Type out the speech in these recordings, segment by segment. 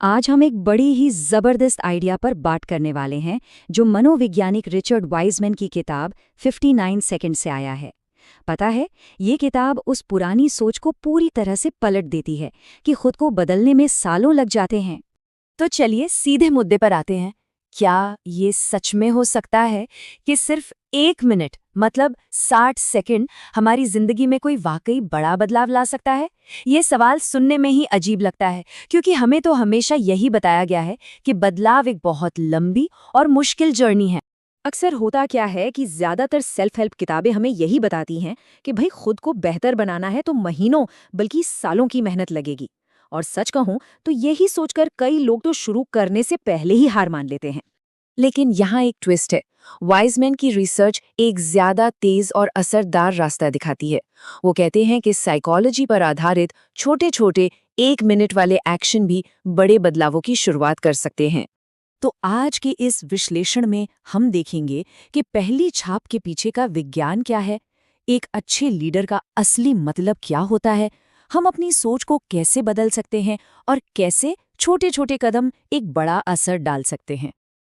आज हम एक बड़ी ही जबरदस्त आइडिया पर बात करने वाले हैं जो मनोवैज्ञानिक रिचर्ड वाइजमैन की किताब 59 सेकंड से आया है। पता है, ये किताब उस पुरानी सोच को पूरी तरह से पलट देती है कि खुद को बदलने में सालों लग जाते हैं। तो चलिए सीधे मुद्दे पर आते हैं। क्या ये सच में हो सकता है कि सिर्फ 1 मिनट मतलब 60 सेकंड हमारी जिंदगी में कोई वाकई बड़ा बदलाव ला सकता है? ये सवाल सुनने में ही अजीब लगता है, क्योंकि हमें तो हमेशा यही बताया गया है कि बदलाव एक बहुत लंबी और मुश्किल जर्नी है। अक्सर होता क्या है कि ज्यादातर सेल्फ हेल्प किताबें हमें यही बताती हैं कि भाई खुद को बेहतर बनाना है तो महीनों बल्कि सालों की मेहनत लगेगी। और सच कहूं तो यही सोचकर कई लोग तो शुरू करने से पहले ही हार मान लेते हैं। लेकिन यहाँ एक ट्विस्ट है। वाइजमैन की रिसर्च एक ज्यादा तेज और असरदार रास्ता दिखाती है। वो कहते हैं कि साइकोलॉजी पर आधारित छोटे छोटे 1 मिनट वाले एक्शन भी बड़े बदलावों की शुरुआत कर सकते हैं। तो आज के इस विश्लेषण में हम देखेंगे कि पहली छाप के पीछे का विज्ञान क्या है, एक अच्छे लीडर का असली मतलब क्या होता है, हम अपनी सोच को कैसे बदल सकते हैं और कैसे छोटे छोटे कदम एक बड़ा असर डाल सकते हैं।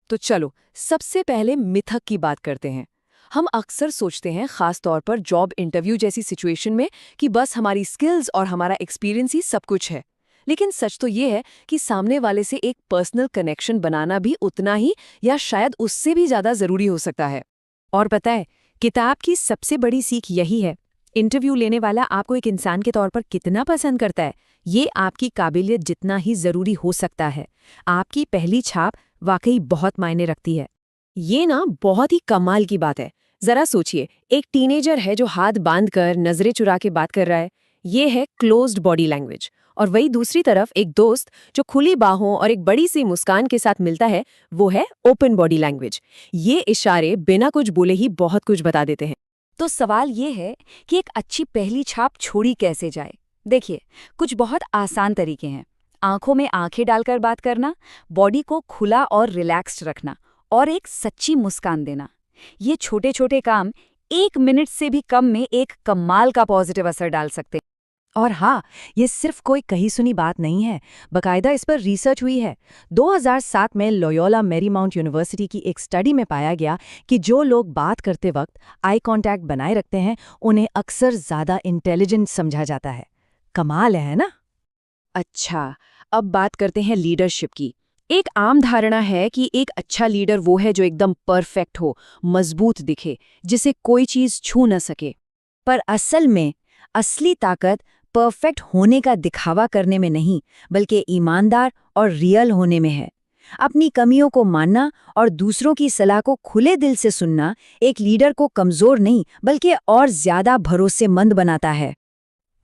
तो चलो सबसे पहले मिथक की बात करते हैं। हम अक्सर सोचते हैं, खास तौर पर जॉब इंटरव्यू जैसी सिचुएशन में, कि बस हमारी स्किल्स और हमारा एक्सपीरियंस ही सब कुछ है। लेकिन सच तो ये है कि सामने वाले से एक पर्सनल कनेक्शन बनाना भी उतना ही या शायद उससे भी ज्यादा जरूरी हो सकता है। और पता है, किताब की सबसे बड़ी सीख यही है, इंटरव्यू लेने वाला आपको एक इंसान के तौर पर कितना पसंद करता है, ये आपकी काबिलियत जितना ही जरूरी हो सकता है। आपकी पहली छाप वाकई बहुत मायने रखती है। ये ना बहुत ही कमाल की बात है। जरा सोचिए, एक टीनेजर है जो हाथ बांधकर नजरें चुरा के बात कर रहा है, ये है क्लोज्ड बॉडी लैंग्वेज। और वही दूसरी तरफ एक दोस्त जो खुली बाहों और एक बड़ी सी मुस्कान के साथ मिलता है, वो है ओपन बॉडी लैंग्वेज। ये इशारे बिना कुछ बोले ही बहुत कुछ बता देते हैं। तो सवाल ये है कि एक अच्छी पहली छाप छोड़ी कैसे जाए। देखिए, कुछ बहुत आसान तरीके हैं। आंखों में आंखें डालकर बात करना, बॉडी को खुला और रिलैक्स्ड रखना, और एक सच्ची मुस्कान देना। ये छोटे छोटे काम 1 मिनट से भी कम में एक कमाल का पॉजिटिव असर डाल सकते हैं। और हाँ, ये सिर्फ कोई कही सुनी बात नहीं है, बकायदा इस पर रिसर्च हुई है। 2007 में लोयोला मैरीमाउंट यूनिवर्सिटी की एक स्टडी में पाया गया कि जो लोग बात करते वक्त आई कांटेक्ट बनाए रखते हैं, उन्हें अक्सर ज़्यादा इंटेलिजेंट समझा जाता है। कमाल है ना? अच्छा, अब बात करते हैं लीडरशिप की। एक आम धारणा है कि एक अच्छा लीडर वो है जो एकदम परफेक्ट हो, मजबूत दिखे, जिसे कोई चीज़ छू न सके। पर असल में असली ताकत परफेक्ट होने का दिखावा करने में नहीं, बल्कि ईमानदार और रियल होने में है। अपनी कमियों को मानना और दूसरों की सलाह को खुले दिल से सुनना एक लीडर को कमजोर नहीं बल्कि और ज्यादा भरोसेमंद बनाता है।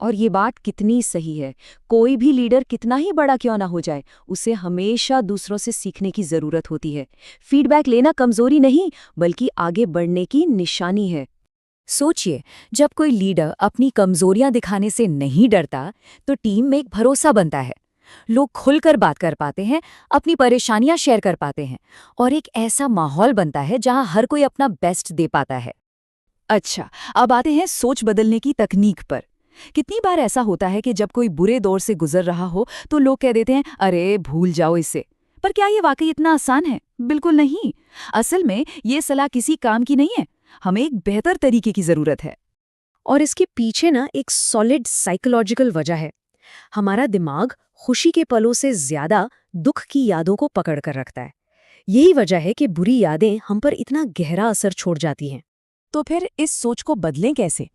और ये बात कितनी सही है। कोई भी लीडर कितना ही बड़ा क्यों ना हो जाए, उसे हमेशा दूसरों से सीखने की जरूरत होती है। फीडबैक लेना कमजोरी नहीं, बल्कि आगे बढ़ने की निशानी है। सोचिए, जब कोई लीडर अपनी कमजोरियां दिखाने से नहीं डरता, तो टीम में एक भरोसा बनता है। लोग खुलकर बात कर पाते हैं, अपनी परेशानियां शेयर कर पाते हैं, और एक ऐसा माहौल बनता है जहां हर कोई अपना बेस्ट दे पाता है। अच्छा, अब आते हैं सोच बदलने की तकनीक पर। कितनी बार ऐसा होता है कि जब कोई बुरे दौर से गुजर रहा हो तो लोग कह देते हैं, अरे भूल जाओ इसे। पर क्या ये वाकई इतना आसान है? बिल्कुल नहीं। असल में ये सलाह किसी काम की नहीं है, हमें एक बेहतर तरीके की जरूरत है। और इसके पीछे ना एक सॉलिड साइकोलॉजिकल वजह है। हमारा दिमाग खुशी के पलों से ज्यादा दुख की यादों को पकड़ कर रखता है। यही वजह है कि बुरी यादें हम पर इतना गहरा असर छोड़ जाती हैं। तो फिर इस सोच को बदलें कैसे?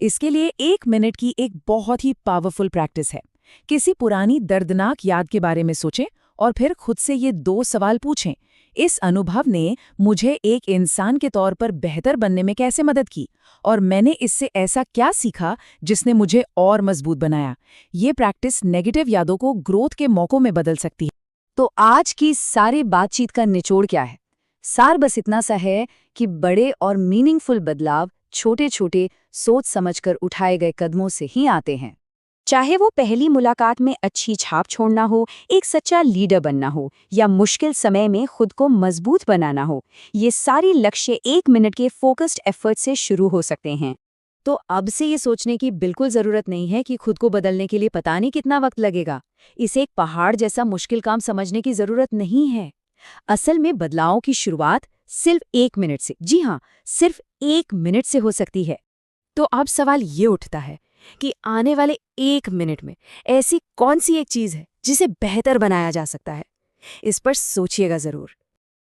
इसके लिए 1 मिनट की एक बहुत ही पावरफुल प्रैक्टिस है। किसी पुरानी दर्दनाक याद के बारे में सोचें और फिर खुद से ये 2 सवाल पूछें। इस अनुभव ने मुझे एक इंसान के तौर पर बेहतर बनने में कैसे मदद की, और मैंने इससे ऐसा क्या सीखा जिसने मुझे और मजबूत बनाया। ये प्रैक्टिस नेगेटिव यादों को ग्रोथ के मौकों में बदल सकती है। तो आज की सारी बातचीत का निचोड़ क्या है? सार बस इतना सा है कि बड़े और मीनिंगफुल बदलाव छोटे छोटे सोच समझकर उठाए गए कदमों से ही आते हैं। चाहे वो पहली मुलाकात में अच्छी छाप छोड़ना हो, एक सच्चा लीडर बनना हो, या मुश्किल समय में खुद को मजबूत बनाना हो, ये सारी लक्ष्य 1 मिनट के फोकस्ड एफर्ट से शुरू हो सकते हैं। तो अब से ये सोचने की बिल्कुल जरूरत नहीं है कि खुद को बदलने के लिए पता नहीं कितना वक्त लगेगा। इसे एक पहाड़ जैसा मुश्किल काम समझने की जरूरत नहीं है। असल में बदलावों की शुरुआत सिर्फ 1 मिनट से, जी हाँ, सिर्फ 1 मिनट से हो सकती है। तो अब सवाल ये उठता है कि आने वाले 1 मिनट में ऐसी कौन सी एक चीज है जिसे बेहतर बनाया जा सकता है। इस पर सोचिएगा जरूर।